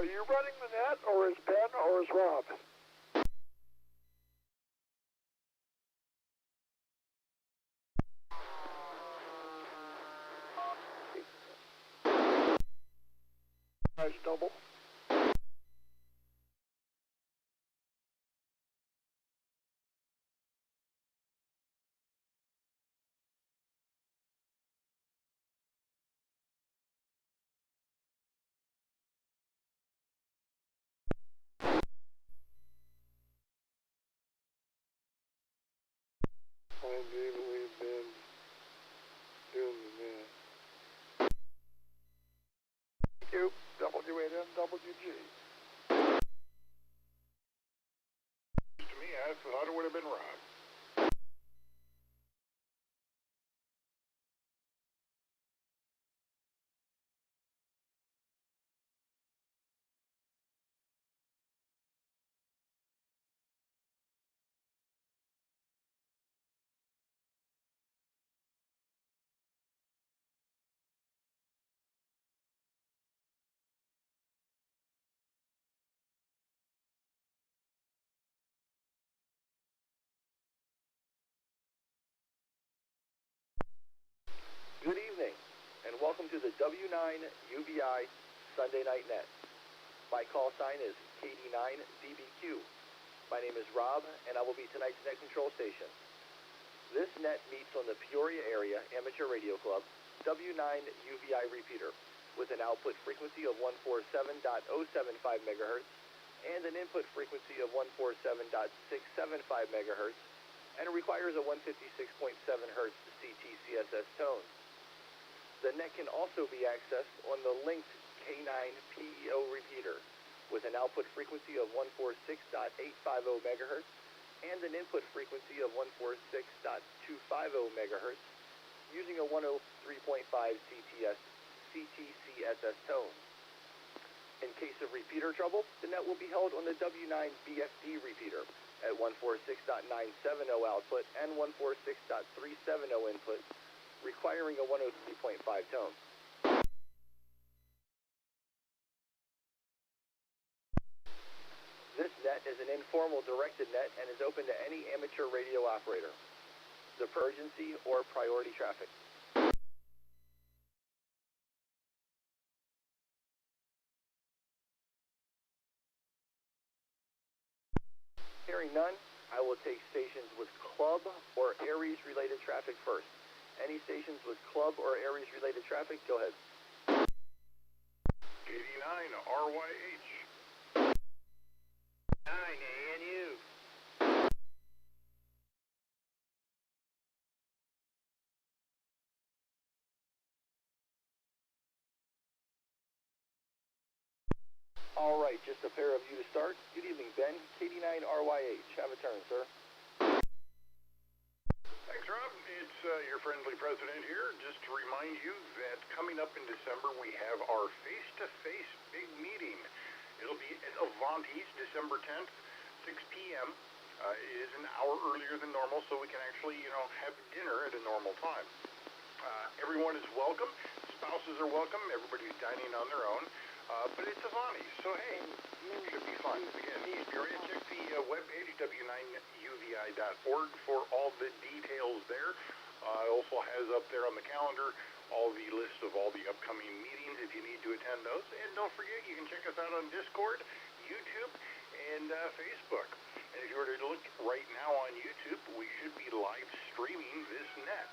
Are you running the net, or is Ben, or is Rob? Nice double. I do believe Ben's doing the net. Thank you. W9UVI. To me, I thought it would have been Rob. Good evening, and welcome to the W9UVI Sunday Night Net. My call sign is KD9DBQ. My name is Rob, and I will be tonight's net control station. This net meets on the Peoria Area Amateur Radio Club W9UVI repeater with an output frequency of 147.075 MHz and an input frequency of 147.675 MHz, and it requires a 156.7 Hz CT-CSS tone. The net can also be accessed on the linked K9 PEO repeater with an output frequency of 146.850 MHz and an input frequency of 146.250 MHz using a 103.5 CT-CSS tone. In case of repeater trouble, the net will be held on the W9BFD repeater at 146.970 output and 146.370 input, requiring a 103.5 tone. This net is an informal directed net and is open to any amateur radio operator. The emergency or priority traffic. Hearing none, I will take stations with club or Aries related traffic first. Any stations with club or Aries related traffic, go ahead. KD9RYH. 9ANU. All right, just a pair of you to start. Good evening, Ben. KD9RYH. Have a turn, sir. Thanks, Rob. It's your friendly president here. Just to remind you that coming up in December, we have our face-to-face big meeting. It'll be at Avanti's, December 10th, 6 p.m. It is an hour earlier than normal, so we can actually, have dinner at a normal time. Everyone is welcome. Spouses are welcome. Everybody's dining on their own. But it's Avanti, so hey, it should be fun. Again, East Peoria, check the webpage, W9UVI.org, for all the details there. It also has up there on the calendar all the lists of all the upcoming meetings if you need to attend those. And don't forget, you can check us out on Discord, YouTube, and Facebook. And if you were to look right now on YouTube, we should be live streaming this net.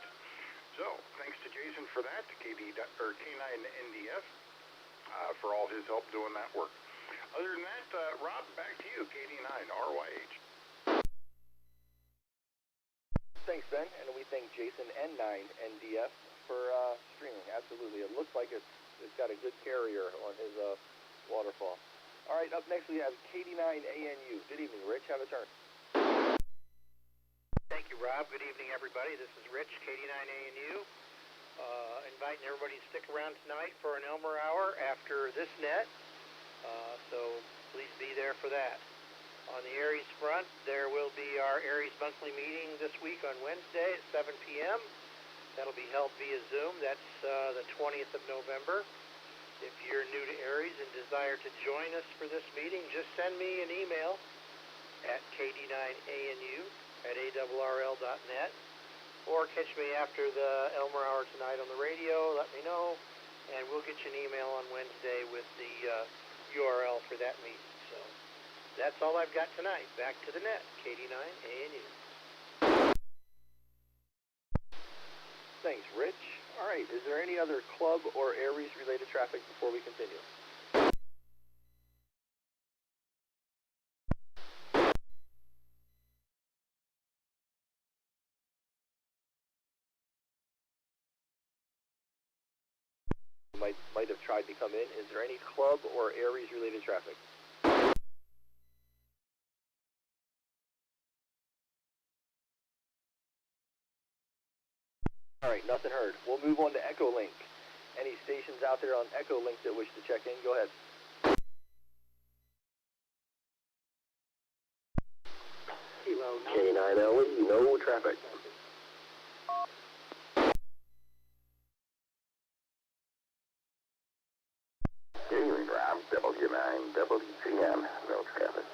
So, thanks to Jason for that, K9NDF. For all his help doing that work. Other than that, Rob, back to you, KD9RYH. Thanks, Ben, and we thank Jason and 9NDF for streaming. Absolutely, it looks like it's got a good carrier on his waterfall. All right, up next we have KD9ANU. Good evening, Rich. Have a turn. Thank you, Rob. Good evening, everybody. This is Rich, KD9ANU. Inviting everybody to stick around tonight for an Elmer hour after this net, so please be there for that. On the Aries front, there will be our Aries monthly meeting this week on Wednesday at 7 p.m. That'll be held via Zoom. That's the 20th of November. If you're new to Aries and desire to join us for this meeting, just send me an email at kd9anu@arrl.net, or catch me after the Elmer Hour tonight on the radio. Let me know, and we'll get you an email on Wednesday with the URL for that meeting. So that's all I've got tonight. Back to the net, KD9ANU. Thanks, Rich. All right, is there any other club or Aries-related traffic before we continue? Might have tried to come in. Is there any club or Aries-related traffic? All right, nothing heard. We'll move on to Echolink. Any stations out there on Echolink that wish to check in, go ahead. K9LE, no traffic. Good evening, Rob. W9WGN, no traffic.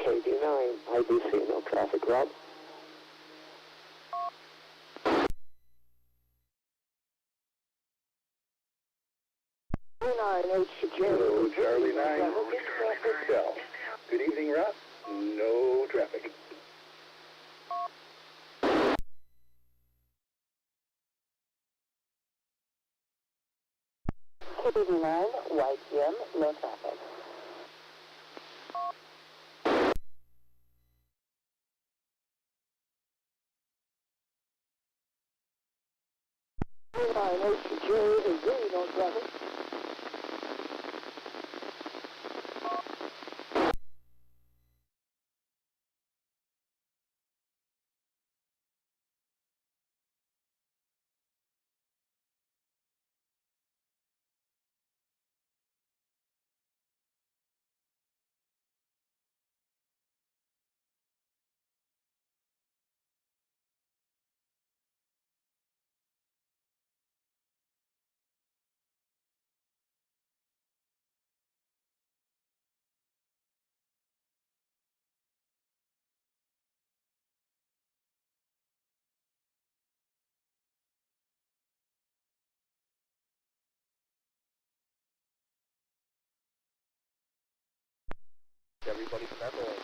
KD9, IBC, no traffic, Rob. Hello, Charlie 9, Bell. Good evening, Rob. No traffic. KD9, YTM, no traffic. K9HJ is really no traffic. Everybody from Echolink.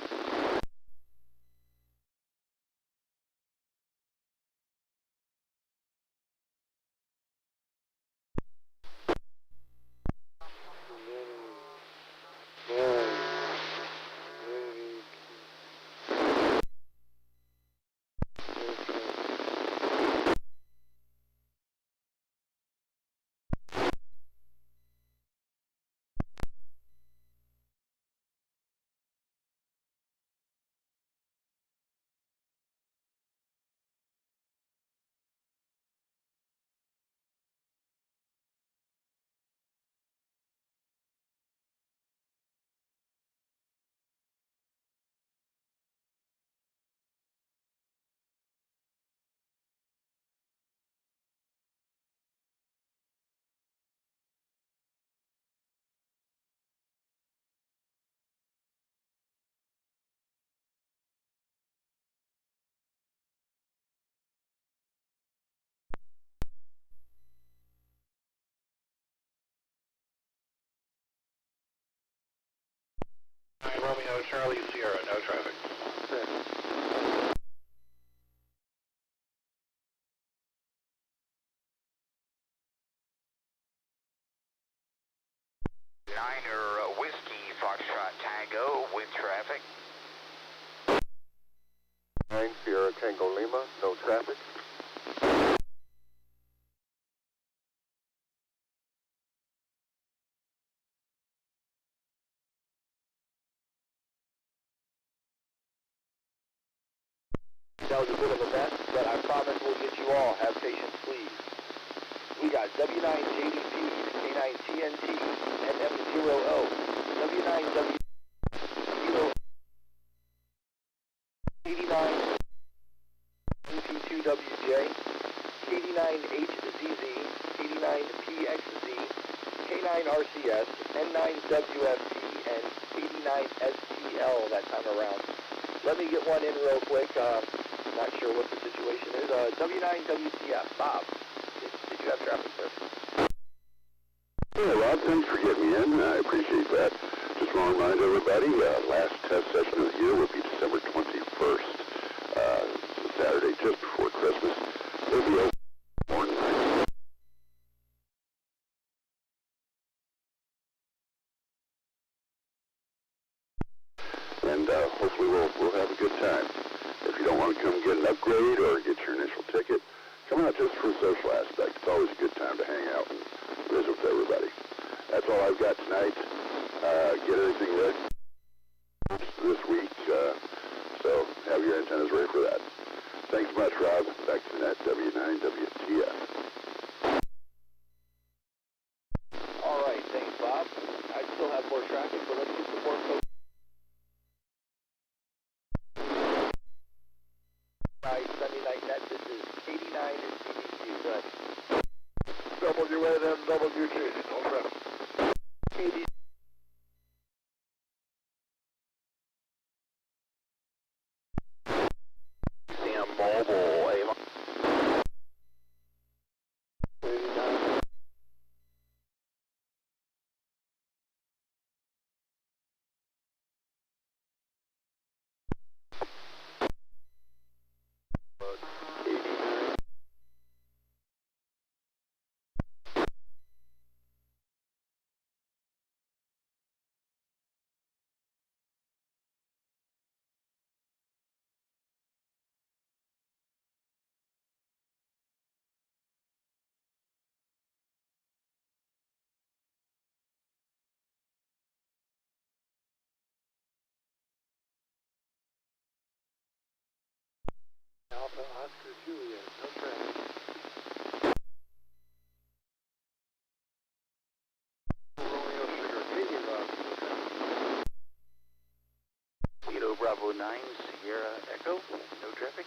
Romeo, Charlie, Sierra, no traffic. Niner Whiskey Foxtrot Tango with traffic. 9 Sierra Tango Lima, no traffic. That was a bit of a mess, but I promise we'll get you all. Have patience, please. We got W9JDP, K9TNT, NM0O, W9W0, 89, UPT, K89RCS, N9WFT, and K89STL that time around. Let me get one in real quick. Not sure what the situation is. W9WTF, Bob, did you have traffic, sir? Hey, Rob, thanks for getting me in. I appreciate that. Just want to remind everybody, last test session of the year will be December 21st, Saturday, just before Christmas. It'll be open morning. And hopefully we'll have a good time. If you don't want to come get an upgrade or get your initial ticket, come out just for the social aspect. It's always a good time to hang out and visit with everybody. That's all I've got tonight. Get everything ready this week, so have your antennas ready for that. Thanks much, Rob. Back to that W9WTF. All right, thanks, Bob. I still have more traffic, but let's get some more folks. Sunday night net. This is K89 and DBQ. Go ahead. WNMWG, no traffic. KD. Sam Mobile, Avon. Alpha Oscar Juliet, no traffic. Romeo Sugar, Katie Rob, no traffic. Kilo Bravo 9, Sierra Echo, no traffic.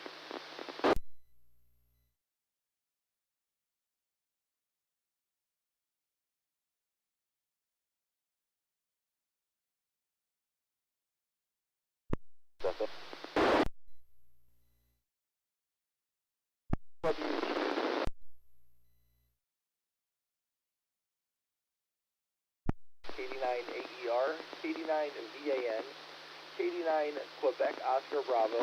K89AER, K89VAN, K89 Quebec Oscar Bravo,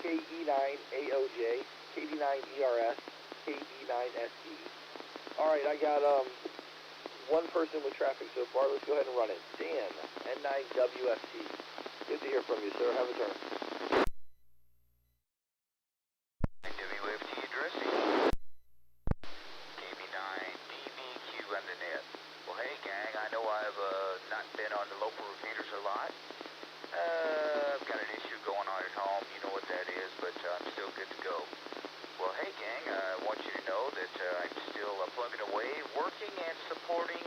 KE9AOJ, K89ERS, KE9SE. Alright, I got one person with traffic so far. Let's go ahead and run it. Dan, N9WFT. Good to hear from you, sir. Have a turn. WFT addressing. KB9DBQ on the net. Well, hey, gang, I know I've not been on the local repeaters a lot. I've got an issue going on at home. You know what that is, but I'm still good to go. Well, hey, gang, I want you to know that I'm still plugging away, working and supporting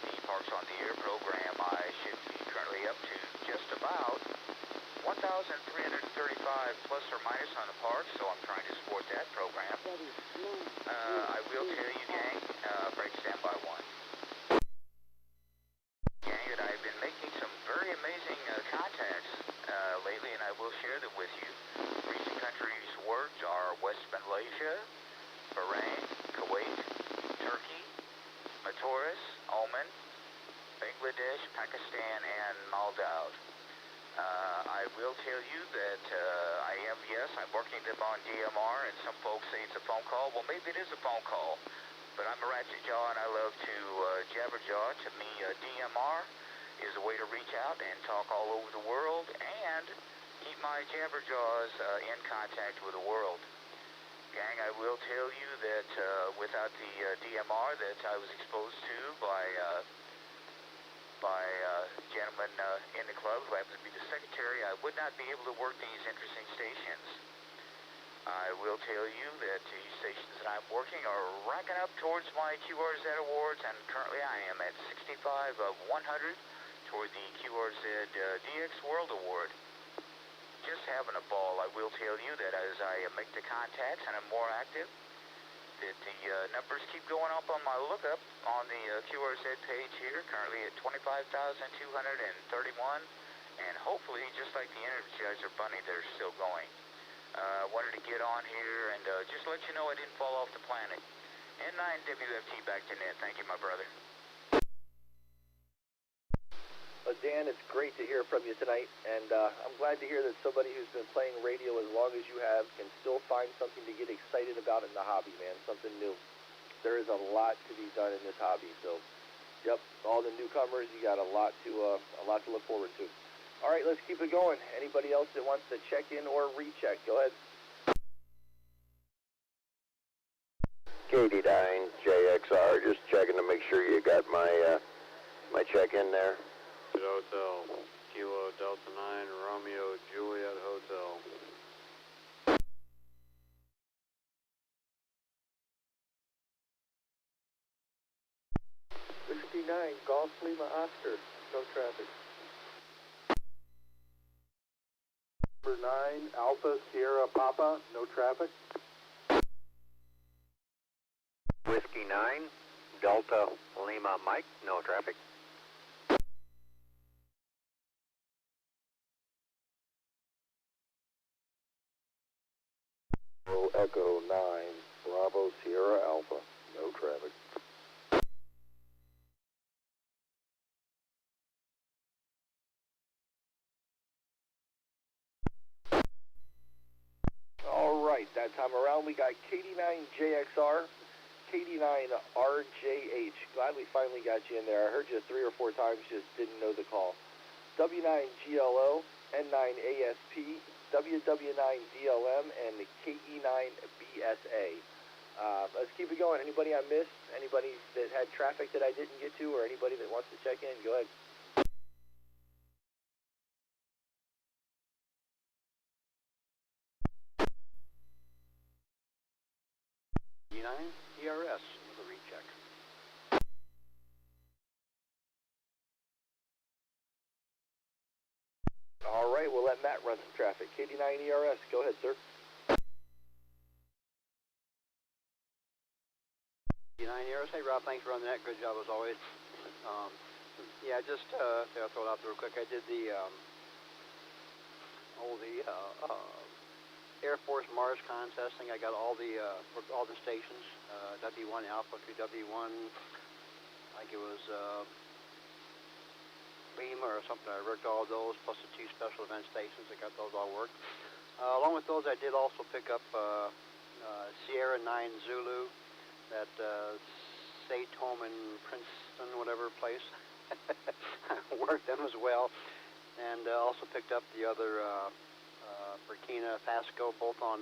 the Parks on the Air program. I should be currently up to just about 1,335 plus or minus on the park, so I'm trying to support that program. I will tell you, gang, break standby one. Gang, that I've been making some very amazing contacts lately, and I will share them with you. Recent countries worked are West Malaysia, Bahrain, Kuwait, Turkey, Mauritius, Oman, Bangladesh, Pakistan, and Maldives. I will tell you that I'm working them on DMR, and some folks say it's a phone call. Well, maybe it is a phone call, but I'm a ratchet jaw, and I love to jabberjaw. To me, DMR is a way to reach out and talk all over the world and keep my jabberjaws in contact with the world. Gang, I will tell you that without the DMR that I was exposed to by gentlemen in the club who happens to be the secretary, I would not be able to work these interesting stations. I will tell you that the stations that I'm working are ranking up towards my QRZ awards, and currently I am at 65 of 100 toward the QRZ DX World Award. Just having a ball. I will tell you that as I make the contacts and I'm more active, that the numbers keep going up on my lookup on the QRZ page here, currently at 25,231, and hopefully, just like the Energizer Bunny, they're still going. Wanted to get on here and just let you know I didn't fall off the planet. N9WFT back to net. Thank you, my brother. Dan, it's great to hear from you tonight, and I'm glad to hear that somebody who's been playing radio as long as you have can still find something to get excited about in the hobby, man, something new. There is a lot to be done in this hobby, so, yep, all the newcomers, you got a lot to look forward to. All right, let's keep it going. Anybody else that wants to check in or recheck, go ahead. KD9JXR, just checking to make sure you got my my check in there. Hotel, Kilo Delta 9, Romeo, Juliet Hotel. Whiskey 9, Golf Lima Oscar, no traffic. Number 9, Alpha Sierra Papa, no traffic. Whiskey 9, Delta Lima Mike, no traffic. Echo 9, Bravo Sierra Alpha, no traffic. All right, that time around we got KD9JXR, KD9RJH. Glad we finally got you in there. I heard you 3 or 4 times, just didn't know the call. W9GLO, N9ASP, WW9DLM, and the KE9BSA. Let's keep it going. Anybody I missed? Anybody that had traffic that I didn't get to, or anybody that wants to check in? Go ahead. E9ERS with a recheck. All right, we'll let Matt run some traffic. KD9ERS, go ahead, sir. E9ERS, hey Rob, thanks for running that. Good job as always. Yeah, just I'll throw it out there real quick. I did the Air Force Mars contesting. I got all the stations, W1 Alpha through W1. I think it was Lima or something. I worked all those plus the 2 special event stations. I got those all worked. Along with those, I did also pick up Sierra 9 Zulu, that St. Home in Princeton, whatever place. Worked them as well, and also picked up the other Burkina Faso, both on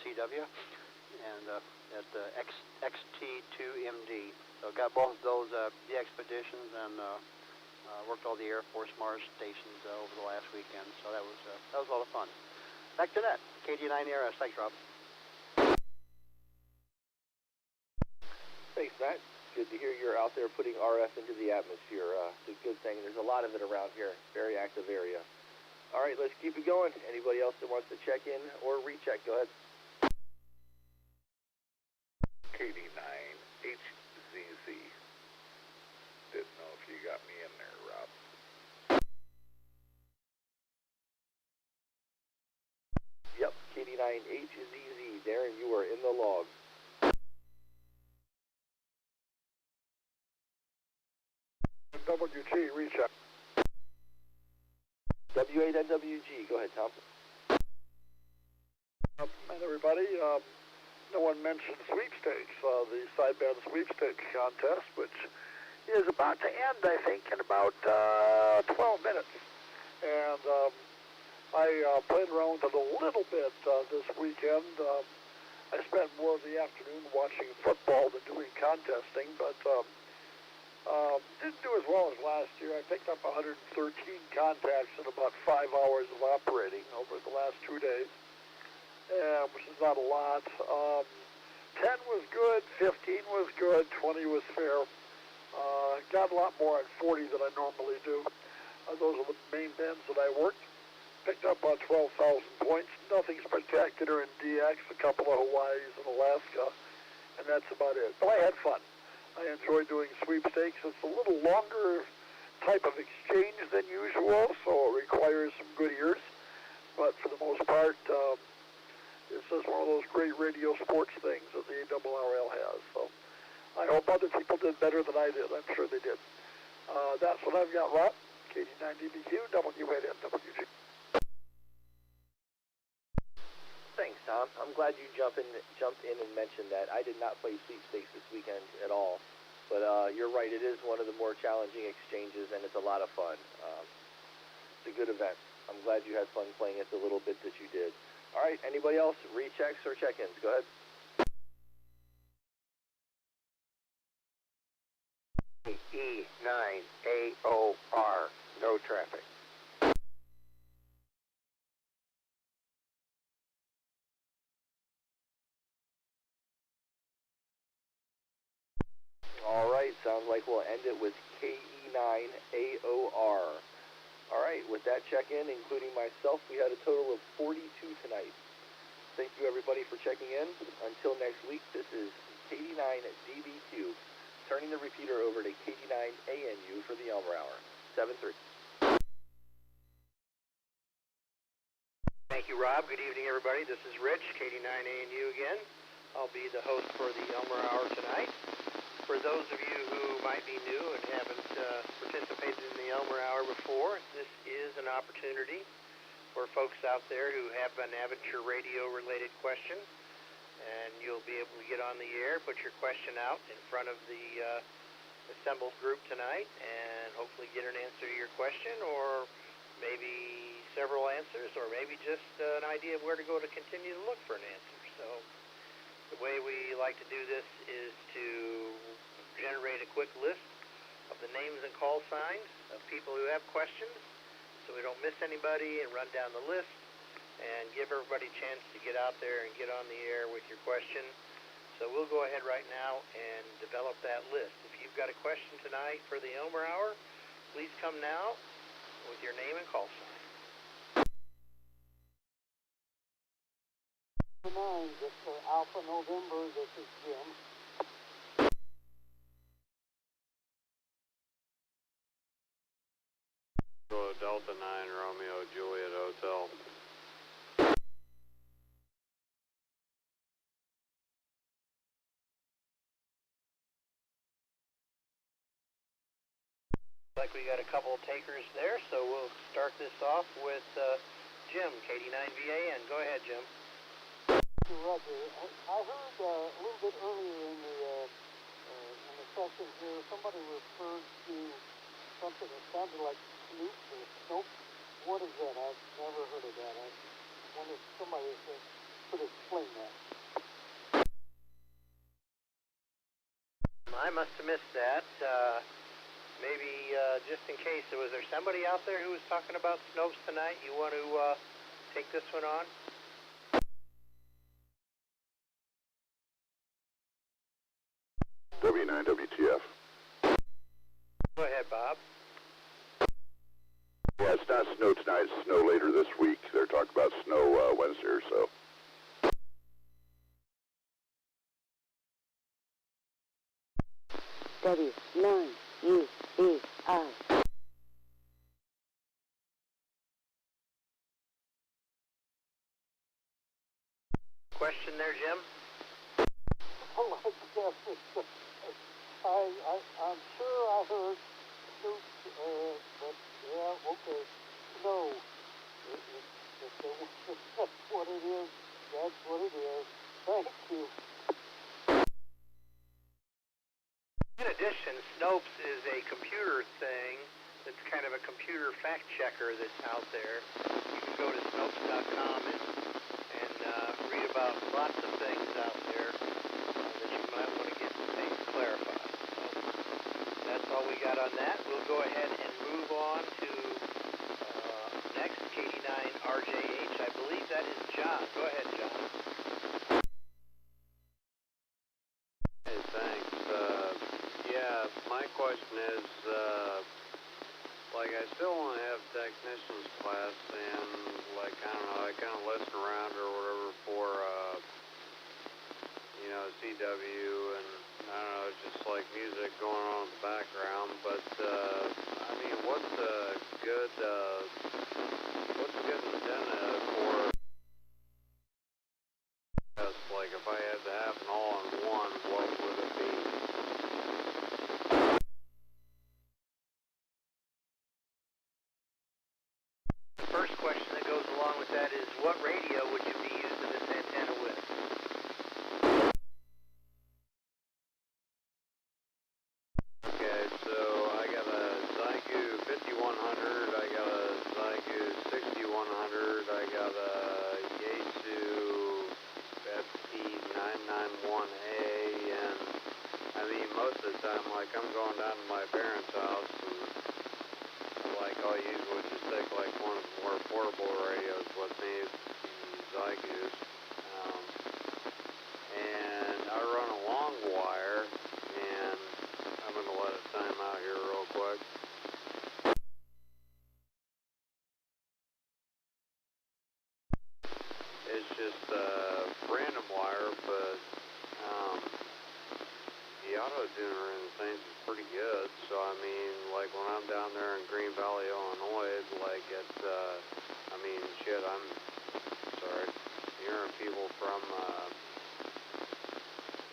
CW, and at XT2MD. So got both of those the expeditions, and worked all the Air Force Mars stations over the last weekend. So that was a lot of fun. Back to that. KD9ERS. Thanks, Rob. Thanks, Matt. Good to hear you're out there putting RF into the atmosphere. It's a good thing. There's a lot of it around here. Very active area. All right, let's keep it going. Anybody else that wants to check in or recheck, go ahead. KD9HZZ. Didn't know if you got me in there, Rob. Yep, KD9HZZ. Darren, you are in the log. WG, recheck. W8NWG. Go ahead, Tom. And everybody, no one mentioned sweepstakes, the sideband sweepstakes contest, which is about to end, I think, in about 12 minutes. And I played around with it a little bit this weekend. I spent more of the afternoon watching football than doing contesting, but didn't do as well as last year. I picked up 113 contacts in about 5 hours of operating over the last 2 days, which is not a lot. 10 was good, 15 was good, 20 was fair. Got a lot more at 40 than I normally do. Those are the main bends that I worked. Picked up about 12,000 points. Nothing spectacular in DX, a couple of Hawaiis and Alaska. and that's about it. But I had fun. I enjoy doing sweepstakes. It's a little longer type of exchange than usual, so it requires some good ears. But for the most part, it's just one of those great radio sports things that the ARRL has. So I hope other people did better than I did. I'm sure they did. That's what I've got, Rob. KD9DBQ, W8N, WG. Thanks, Tom. I'm glad you jumped in and mentioned that. I did not play sweepstakes this weekend at all, but you're right. It is one of the more challenging exchanges, and it's a lot of fun. It's a good event. I'm glad you had fun playing it the little bit that you did. All right. Anybody else? Rechecks or check-ins? Go ahead. E9AOR, no traffic. All right. Sounds like we'll end it with KE9AOR. All right. With that check-in, including myself, we had a total of 42 tonight. Thank you, everybody, for checking in. Until next week, this is KD9DBQ. Turning the repeater over to KD9ANU for the Elmer Hour. 7-3. Thank you, Rob. Good evening, everybody. This is Rich, KD9ANU again. I'll be the host for the Elmer Hour tonight. For those of you who might be new and haven't participated in the Elmer Hour before, this is an opportunity for folks out there who have an amateur radio-related question, and you'll be able to get on the air, put your question out in front of the assembled group tonight, and hopefully get an answer to your question, or maybe several answers, or maybe just an idea of where to go to continue to look for an answer. So the way we like to do this is to generate a quick list of the names and call signs of people who have questions, so we don't miss anybody, and run down the list and give everybody a chance to get out there and get on the air with your question. So we'll go ahead right now and develop that list. If you've got a question tonight for the Elmer Hour, please come now with your name and call sign. 9, this is Alpha November, this is Jim. Delta 9, Romeo, Juliet Hotel. Like we got a couple of takers there, so we'll start this off with Jim, KD9VAN. Go ahead, Jim. Roger. I heard a little bit earlier in the session here, somebody referred to something that sounded like Snoop or Snope. What is that? I've never heard of that. I wonder if somebody could explain that. I must have missed that. Maybe just in case, was there somebody out there who was talking about Snopes tonight? You want to take this one on? W9WTF. Go ahead, Bob. Yeah, it's not snow tonight, it's snow later this week. They're talking about snow Wednesday or so. W9UVI. Question there, Jim? Oh, I guess I'm sure I heard Snoop, but yeah, okay. No, that's what it is. That's what it is. Thank you. In addition, Snopes is a computer thing that's kind of a computer fact checker that's out there. You can go to Snopes.com and read about lots of things out there that you might want to get some things clarified. So that's all we got on that. We'll go ahead and move on to next, KD9RJH. I believe that is John. Go ahead, John. Hey, thanks. Yeah, my question is, like, I still want to have technician's class, and, like, I don't know, I kind of listen around or whatever for, you know, CW, and I don't know, it's just like music going on in the background. But I mean, what's a good antenna for us? Like, if I had to have an all-in-one, what would it be? The first question that goes along with that is, what radio would you be using this antenna with? Okay, so I got a Zygu 5100, I got a Zygu 6100, I got a Yaesu FT991A, and I mean, most of the time, like, I'm going down to my parents' house, and like, I'll usually just take like one of the more portable radios with me, these Zygus, and I run a long wire, and I'm going to let it time out here real quick. It's just random wire, but the auto-tuner and things is pretty good. So I mean, like when I'm down there in Green Valley, Illinois, like it's, I mean, shit, I'm sorry, hearing people from, I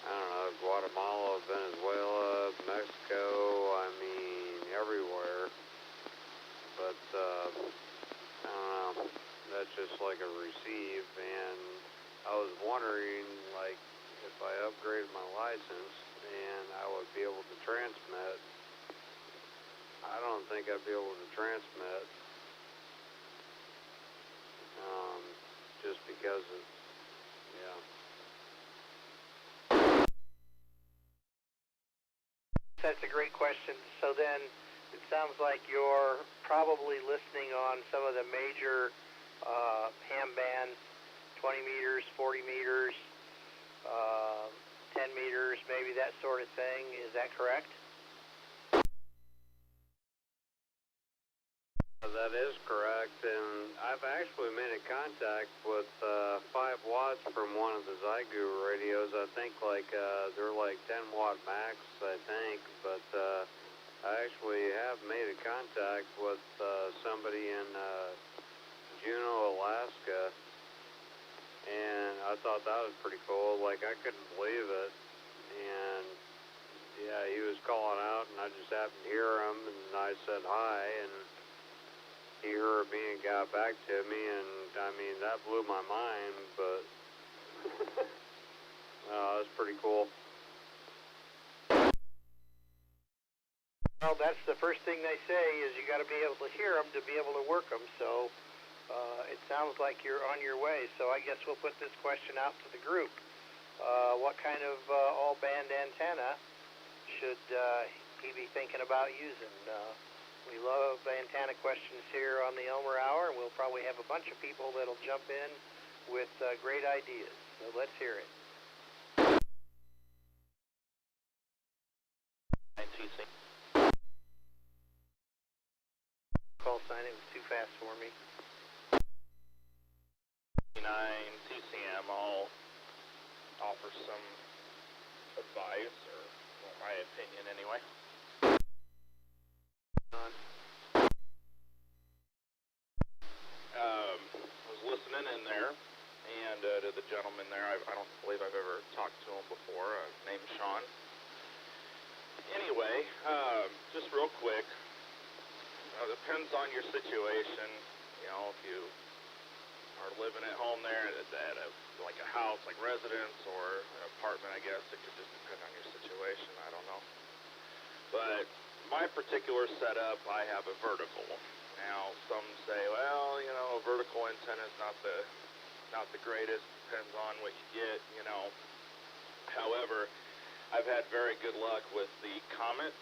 don't know, Guatemala, Venezuela, Mexico, I mean, everywhere. But, I don't know, that's just like a receive, and I was wondering, like, if I upgraded my license and I would be able to transmit. I don't think I'd be able to transmit, just because of, yeah. That's a great question. So then, it sounds like you're probably listening on some of the major ham band, 20 meters, 40 meters, 10 meters, maybe that sort of thing. Is that correct? That is correct, and I've actually made a contact with 5 watts from one of the Zygu radios. I think like they're like 10 watt max, I think, but I actually have made a contact with somebody in Juneau, Alaska, and I thought that was pretty cool. Like, I couldn't believe it, and yeah, he was calling out, and I just happened to hear him, and I said hi, and he heard me and got back to me, and I mean, that blew my mind, but that's pretty cool. Well, that's the first thing they say, is you got to be able to hear them to be able to work them. So it sounds like you're on your way. So I guess we'll put this question out to the group. What kind of all-band antenna should he be thinking about using? We love antenna questions here on the Elmer Hour, and we'll probably have a bunch of people that'll jump in with great ideas. So let's hear it. Call sign, it was too fast for me. 9 TCM, I'll offer some advice, or well, my opinion anyway. I was listening in there, and to the gentleman there, I don't believe I've ever talked to him before. Named Sean. Anyway, just real quick, depends on your situation. You know, if you are living at home there at like a house, like residence, or an apartment, I guess it could just depend on your situation. I don't know. But my particular setup, I have a vertical. Now, some say, well, you know, a vertical antenna is not the greatest. Depends on what you get, you know. However, I've had very good luck with the Comet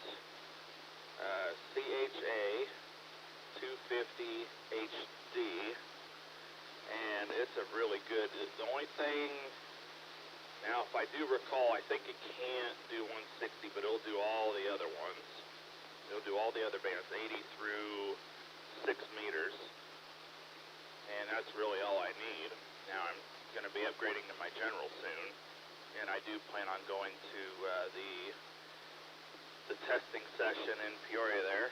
CHA 250 HD, and it's a really good. The only thing, now, if I do recall, I think it can't do 160, but it'll do all the other ones. It'll do all the other bands, 80 through 6 meters, and that's really all I need. Now I'm going to be upgrading to my general soon, and I do plan on going to the testing session in Peoria there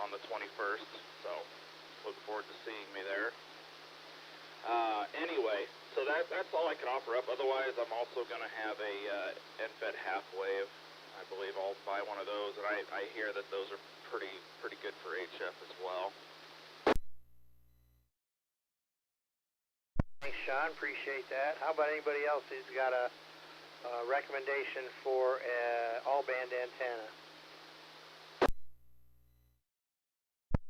on the 21st, so look forward to seeing me there. Anyway, so that's all I can offer up. Otherwise, I'm also going to have a NFED half wave. I believe I'll buy one of those, and I hear that those are pretty good for HF as well. Thanks, Sean. Appreciate that. How about anybody else who's got a recommendation for all-band antenna?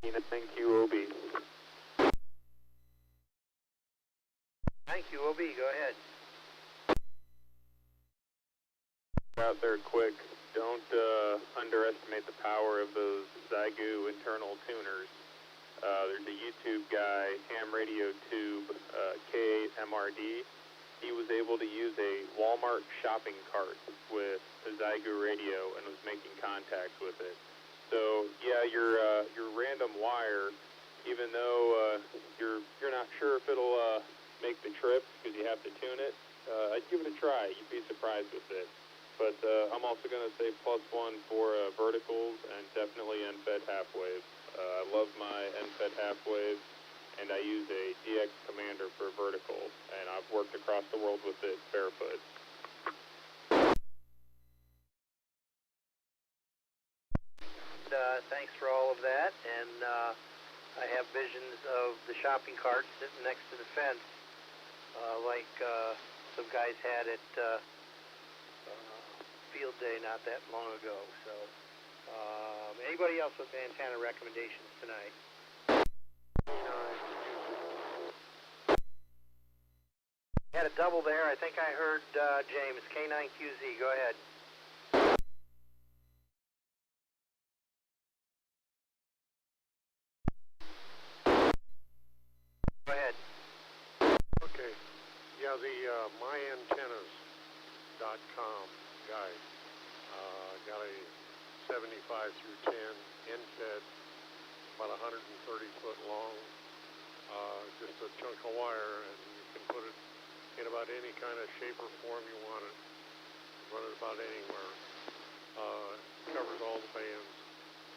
W9UVI. Thank you, OB. Go ahead. Out there quick. Don't underestimate the power of those Zygu internal tuners. There's a YouTube guy, Ham Radio Tube, K8MRD. He was able to use a Walmart shopping cart with a Zygu radio and was making contact with it. So yeah, your random wire, even though you're not sure if it'll make the trip because you have to tune it, I'd give it a try. You'd be surprised with it. But I'm also going to say +1 for verticals and definitely NFED half wave. I love my NFED half wave, and I use a DX Commander for vertical, and I've worked across the world with it barefoot. Thanks for all of that, and I have visions of the shopping cart sitting next to the fence, like some guys had at field day not that long ago. So anybody else with antenna recommendations tonight? Had a double there. I think I heard James. K9QZ, go ahead. Go ahead. Okay. Yeah, the myantennas.com guy got a 75 through 10 NFED, about 130 foot long, just a chunk of wire, and you can put it in about any kind of shape or form you want it. Run it about anywhere. Covers all the bands,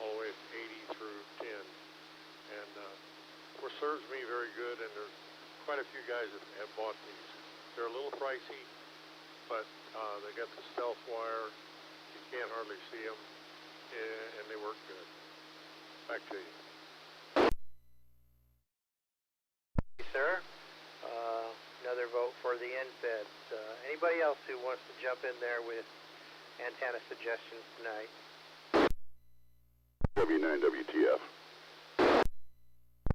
all the way from 80 through 10, and of course serves me very good. And there's quite a few guys that have bought these. They're a little pricey, but they got the stealth wire. You can't hardly see them, and they work good. Back to you. Thank you, sir. Another vote for the NFED. Anybody else who wants to jump in there with antenna suggestions tonight? W9WTF.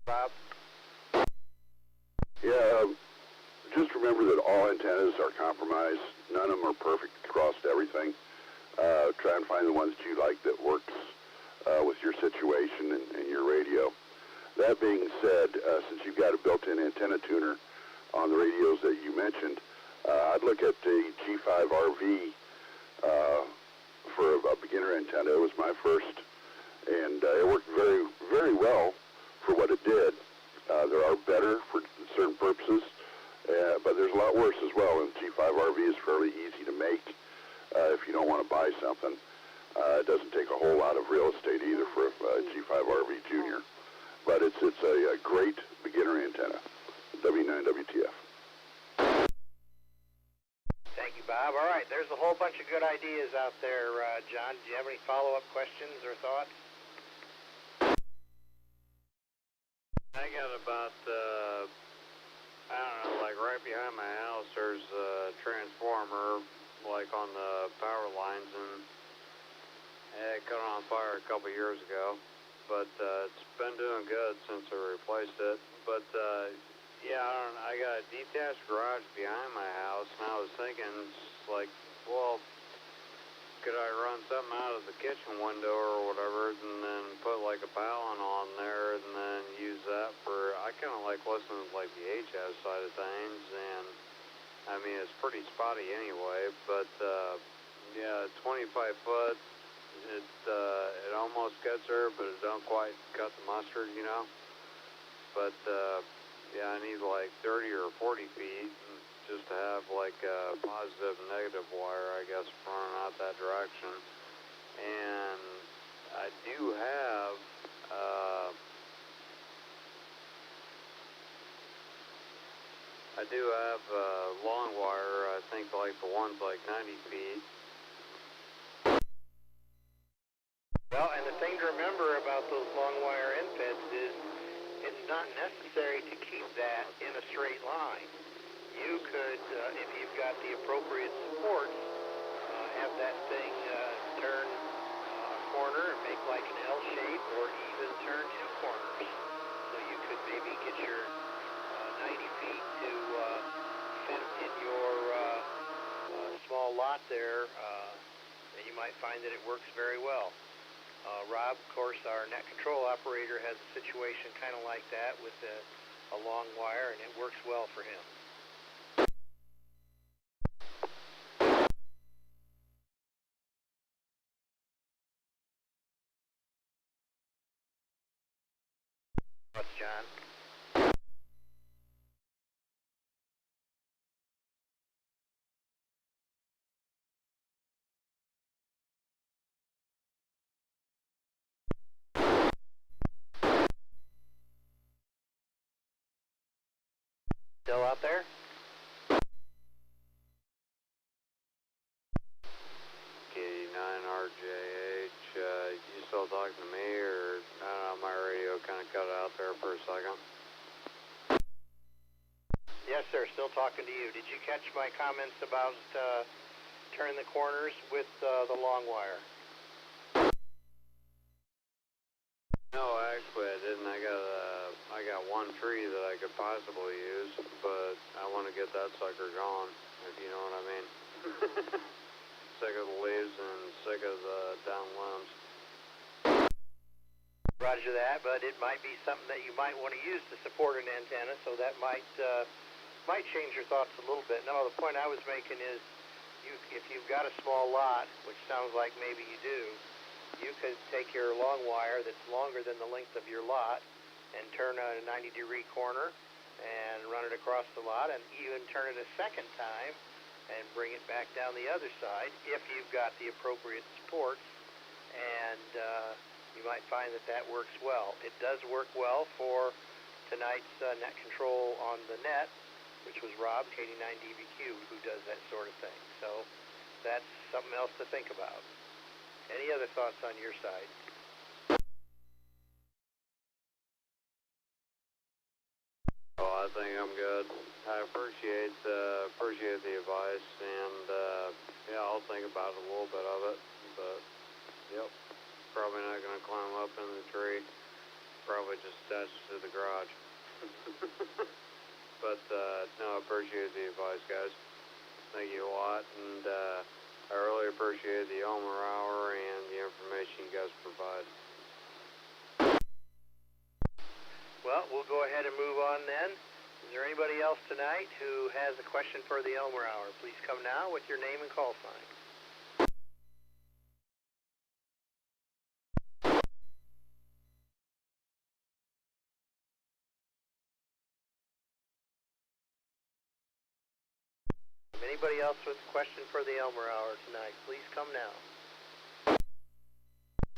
Bob? Yeah, just remember that all antennas are compromised. None of them are perfect across everything. Try and find the ones that you like that works with your situation and your radio. That being said, since you've got a built-in antenna tuner on the radios that you mentioned, I'd look at the G5RV for a beginner antenna. It was my first, and it worked very, very well for what it did. There are better for certain purposes, but there's a lot worse as well, and G5RV is fairly easy to make if you don't want to buy something. It doesn't take a whole lot of real estate either for a G5RV Junior, but it's a great beginner antenna. W9WTF. Thank you, Bob. All right, there's a whole bunch of good ideas out there. John, do you have any follow-up questions or thoughts? I got about, I don't know, like right behind my house, there's a transformer, like on the power lines, and it caught on fire a couple years ago, but it's been doing good since I replaced it. But yeah, I got a detached garage behind my house, and I was thinking, like, well, could I run something out of the kitchen window or whatever, and then put like a balun on there, and then use that for, I kind of like listening to like the HF side of things, and I mean, it's pretty spotty anyway, but yeah, 25 foot, it almost gets her, but it don't quite cut the mustard, you know. But yeah, I need like 30 or 40 feet. And just to have like a positive and negative wire, I guess, running out that direction. And I do have long wire. I think like the one's like 90 feet. Well, and the thing to remember about those long wire end feds is it's not necessary to keep that in a straight line. You could, if you've got the appropriate supports, have that thing turn a corner and make like an L shape, or even turn two corners. So you could maybe get your 90 feet to fit in your small lot there, and you might find that it works very well. Rob, of course, our net control operator, has a situation kind of like that with a long wire, and it works well for him. What's John? Still out there? K9RJH, you still talking to me, or I don't know, my radio kind of cut out there for a second. Yes, sir, still talking to you. Did you catch my comments about turn the corners with the long wire? No, actually I didn't. I got one tree that I could possibly use, but I want to get that sucker gone, if you know what I mean. Sick of the leaves and sick of the down limbs. Roger that, but it might be something that you might want to use to support an antenna, so that might change your thoughts a little bit. No, the point I was making is, if you've got a small lot, which sounds like maybe you do, you could take your long wire that's longer than the length of your lot and turn a 90-degree corner and run it across the lot, and even turn it a second time and bring it back down the other side if you've got the appropriate supports, and you might find that that works well. It does work well for tonight's net control on the net, which was Rob, KD9DBQ, who does that sort of thing. So that's something else to think about. Any other thoughts on your side? Oh, I think I'm good. I appreciate the advice, and yeah, I'll think about a little bit of it. But yep, probably not gonna climb up in the tree. Probably just attach to the garage. But no, I appreciate the advice, guys. Thank you a lot, and I really appreciate the Elmer hour and the information you guys provide. Well, we'll go ahead and move on then. Is there anybody else tonight who has a question for the Elmer hour? Please come now with your name and call sign. Anybody else with a question for the Elmer hour tonight? Please come now.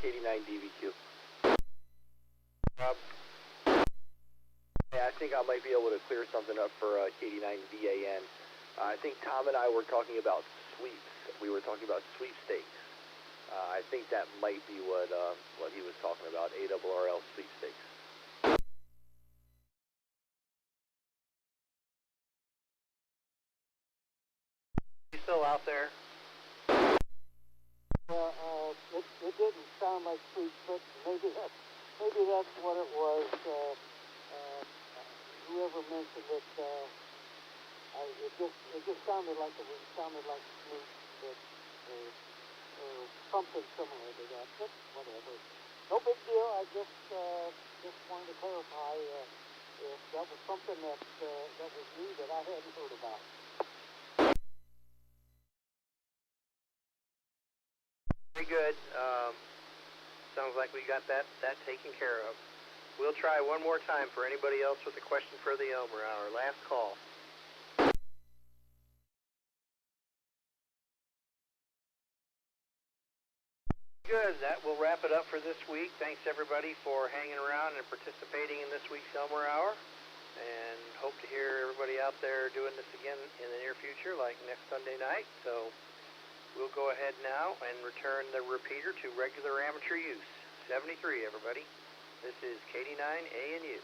KD9DBQ. Rob? Yeah, I think I might be able to clear something up for KD9VAN. I think Tom and I were talking about sweeps. We were talking about sweepstakes. I think that might be what he was talking about, ARRL sweepstakes. You still out there? It didn't sound like sweeps, but maybe that's what it was. Whoever mentioned it, it just sounded like sweeps, but or something similar to that. But whatever, no big deal. I just wanted to clarify if that was something that was new that I hadn't heard about. Very good. Sounds like we got that taken care of. We'll try one more time for anybody else with a question for the Elmer hour. Last call. Good. That will wrap it up for this week. Thanks everybody for hanging around and participating in this week's Elmer Hour. And hope to hear everybody out there doing this again in the near future, like next Sunday night. So we'll go ahead now and return the repeater to regular amateur use. 73, everybody. This is KD9ANU.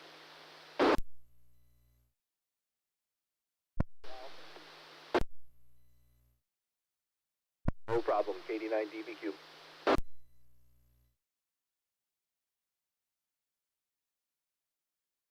No problem, KD9DBQ.